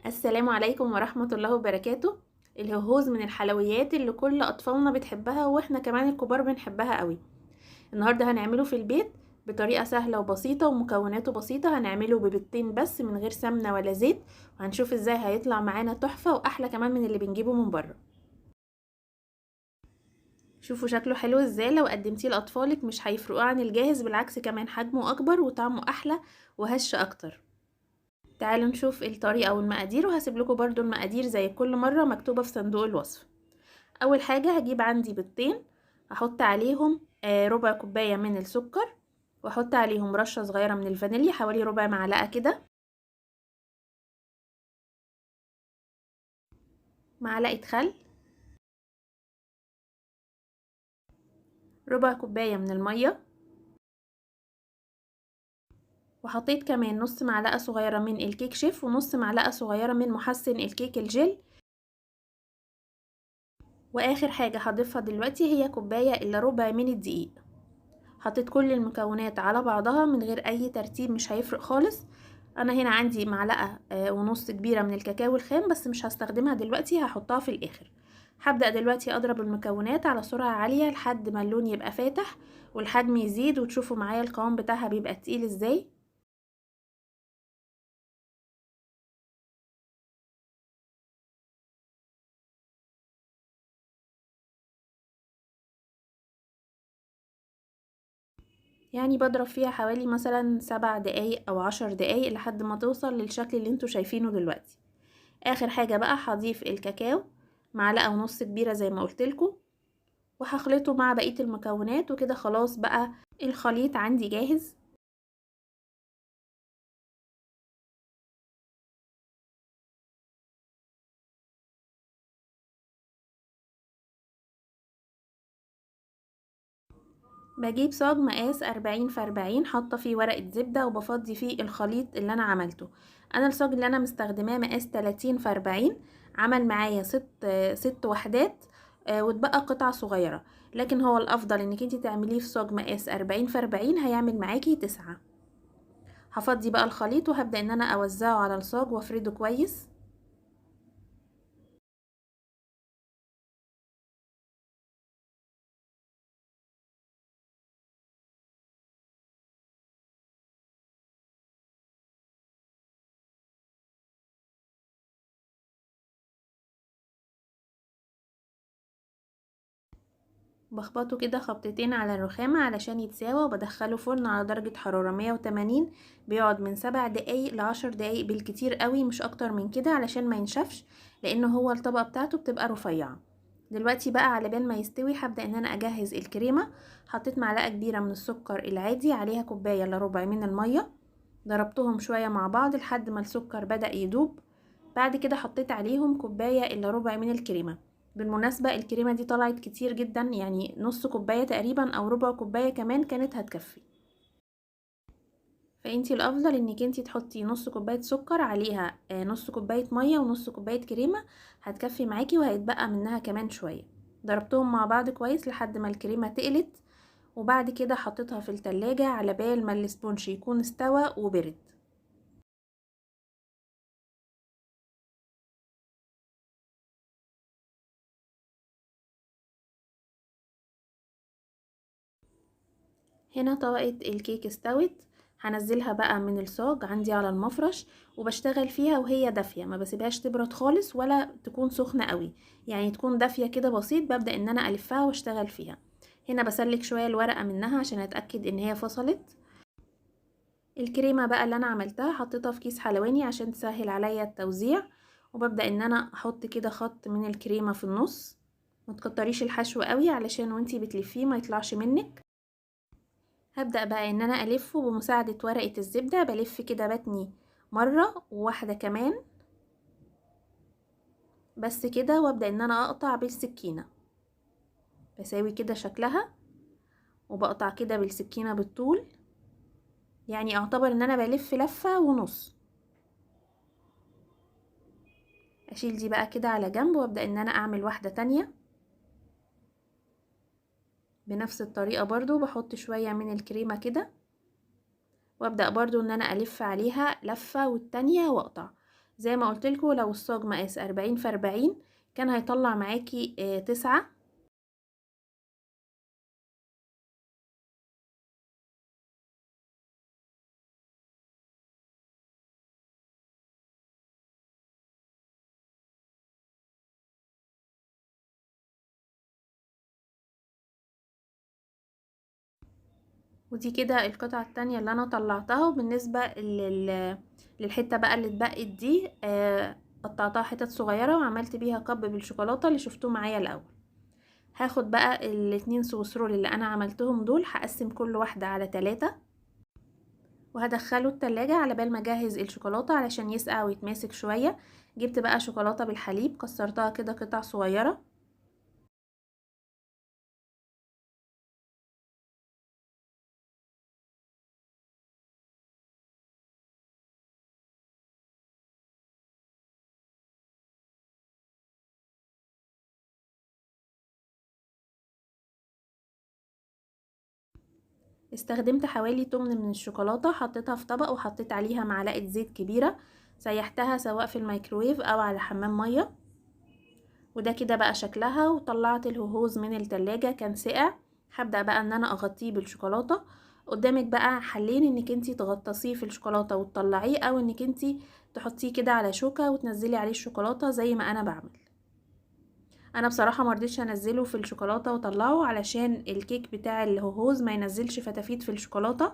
السلام عليكم ورحمة الله وبركاته. الهوز من الحلويات اللي كل أطفالنا بتحبها وإحنا كمان الكبار بنحبها قوي. النهاردة هنعمله في البيت بطريقة سهلة وبسيطة ومكوناته بسيطة. هنعمله ببيضتين بس من غير سمنة ولا زيت، وهنشوف ازاي هيطلع معانا تحفة وأحلى كمان من اللي بنجيبه من بره. شوفوا شكله حلو ازاي. لو قدمتيه لأطفالك مش هيفرقوا عن الجاهز، بالعكس كمان حجمه أكبر وطعمه أحلى وهش أكتر. تعالوا نشوف الطريقة والمقادير، وهسيب لكم برضو المقادير زي كل مرة مكتوبة في صندوق الوصف. اول حاجة هجيب عندي بيضتين، هحط عليهم ربع كوباية من السكر، واحط عليهم رشة صغيرة من الفانيليا حوالي ربع معلقة كده، معلقة خل، ربع كوباية من المية، وحطيت كمان نص معلقة صغيرة من الكيك شيف ونص معلقة صغيرة من محسن الكيك الجل. واخر حاجة هضيفها دلوقتي هي كوباية الا ربع من الدقيق. حطيت كل المكونات على بعضها من غير اي ترتيب، مش هيفرق خالص. انا هنا عندي معلقة ونص كبيرة من الكاكاو الخام، بس مش هستخدمها دلوقتي، هحطها في الاخر. هبدأ دلوقتي اضرب المكونات على سرعة عالية لحد ما اللون يبقى فاتح والحجم يزيد، وتشوفوا معايا القوام بتاعها بيبقى تقيل ازاي. يعني بضرب فيها حوالي مثلا 7 دقايق او 10 دقايق لحد ما توصل للشكل اللي انتوا شايفينه دلوقتي. اخر حاجة بقى هضيف الكاكاو، معلقة ونص كبيرة زي ما قلتلكوا، وهخلطه مع بقية المكونات، وكده خلاص بقى الخليط عندي جاهز. بجيب صاج مقاس 40 في 40، حاطة فيه ورقة زبدة وبفضي فيه الخليط اللي انا عملته. انا الصاج اللي انا مستخدماه مقاس 30 في 40، عمل معايا ست وحدات، واتبقى قطعة صغيرة. لكن هو الافضل انك انتي تعمليه في صاج مقاس 40 في 40، هيعمل معاكي 9. هفضي بقى الخليط وهبدأ ان انا اوزعه على الصاج وافرده كويس. بخبطه كده خبطتين على الرخامة علشان يتساوى، وبدخله فرن على درجة حرارة 180. بيقعد من 7 دقايق ل10 دقايق بالكتير قوي، مش اكتر من كده علشان ما ينشفش، لانه هو الطبقة بتاعته بتبقى رفيعة. دلوقتي بقى على بال ما يستوي هبدأ ان انا اجهز الكريمة. حطيت معلقة كبيرة من السكر العادي، عليها كوباية الا ربع من المية، ضربتهم شوية مع بعض لحد ما السكر بدأ يدوب. بعد كده حطيت عليهم كوباية الا ربع من الكريمة. بالمناسبة الكريمة دي طلعت كتير جدا، يعني نص كوباية تقريبا او ربع كوباية كمان كانت هتكفي. فانتي الافضل انك انتي تحطي نص كوباية سكر عليها نص كوباية مية ونص كوباية كريمة، هتكفي معاكي وهيتبقى منها كمان شوية. ضربتهم مع بعض كويس لحد ما الكريمة تقلت، وبعد كده حطيتها في التلاجة على بال ما الاسبونج يكون استوى وبرد. هنا طبقة الكيك استوت. هنزلها بقى من الصاج عندي على المفرش، وبشتغل فيها وهي دافية، ما بسيبهاش تبرد خالص ولا تكون سخنة قوي، يعني تكون دافية كده بسيط. ببدأ ان انا الفها واشتغل فيها. هنا بسلك شوية الورقة منها عشان اتأكد ان هي فصلت. الكريمة بقى اللي انا عملتها حطيتها في كيس حلواني عشان تسهل عليا التوزيع، وببدأ ان انا احط كده خط من الكريمة في النص. ما تكتريش الحشو قوي علشان وانتي بتلفيه ما يطلعش منك. هبدأ بقى ان انا الفه بمساعدة ورقة الزبدة، بلف كده بتني مرة وواحدة كمان بس كده، وابدأ ان انا اقطع بالسكينة. بساوي كده شكلها وبقطع كده بالسكينة بالطول، يعني اعتبر ان انا بلف لفة ونص. اشيل دي بقى كده على جنب، وابدأ ان انا اعمل واحدة تانية بنفس الطريقة برضو. بحط شوية من الكريمة كده، وابدأ برضو ان انا الف عليها لفة والتانية واقطع. زي ما قلتلكوا لو الصاج مقاس 40 في 40 كان هيطلع معاكي 9. ودي كده القطعة التانية اللي انا طلعتها. وبالنسبة للحتة بقى اللي اتبقت دي قطعتها حتت صغيرة وعملت بيها كب بالشوكولاتة اللي شفتوه معايا الاول. هاخد بقى الاتنين سويس رول اللي انا عملتهم دول، هقسم كل واحدة على 3 وهدخله التلاجة على بال ما اجهز الشوكولاتة علشان يسقع ويتماسك شوية. جبت بقى شوكولاتة بالحليب كسرتها كده قطع صغيرة. استخدمت حوالي تمن من الشوكولاتة، حطيتها في طبق وحطيت عليها معلقة زيت كبيرة، سيحتها سواء في الميكروويف او على حمام مية. وده كده بقى شكلها. وطلعت الهوهوز من التلاجة كان ساقع. هبدأ بقى ان انا اغطيه بالشوكولاتة. قدامك بقى حلين، انك انتي تغطسيه في الشوكولاتة وتطلعيه، او انك انتي تحطيه كده على شوكة وتنزلي عليه الشوكولاتة زي ما انا بعمل. انا بصراحة مرضيتش انزله في الشوكولاتة وطلعه علشان الكيك بتاع الهوهوز ما ينزلش فتافيت في الشوكولاتة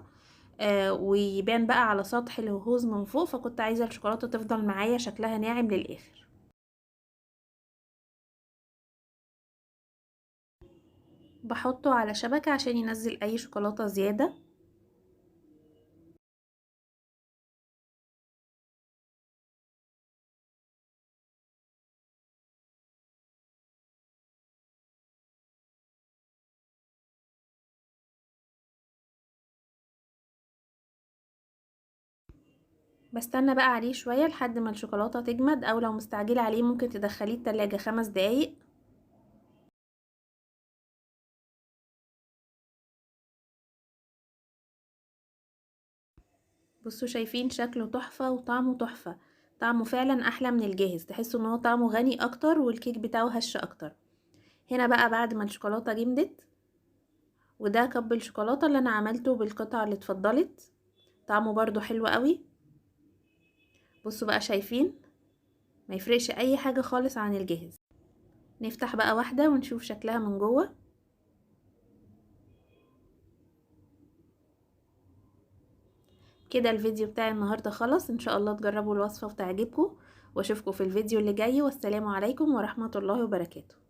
ويبان بقى على سطح الهوهوز من فوق، فكنت عايزة الشوكولاتة تفضل معايا شكلها ناعم للاخر. بحطه على شبكة عشان ينزل اي شوكولاتة زيادة. بستنى بقى عليه شوية لحد ما الشوكولاتة تجمد، او لو مستعجلة عليه ممكن تدخليه التلاجة 5 دقايق. بصوا شايفين شكله تحفة وطعمه تحفة. طعمه فعلا احلى من الجاهز، تحسوا ان هو طعمه غني اكتر والكيك بتاعه هش اكتر. هنا بقى بعد ما الشوكولاتة جمدت، وده كب الشوكولاتة اللي انا عملته بالقطعة اللي اتفضلت، طعمه برضو حلو قوي. بصوا بقى شايفين ما يفرقش اي حاجة خالص عن الجاهز. نفتح بقى واحدة ونشوف شكلها من جوه. كده الفيديو بتاعي النهاردة خلص، ان شاء الله تجربوا الوصفة وتعجبكم، واشوفكم في الفيديو اللي جاي، والسلام عليكم ورحمة الله وبركاته.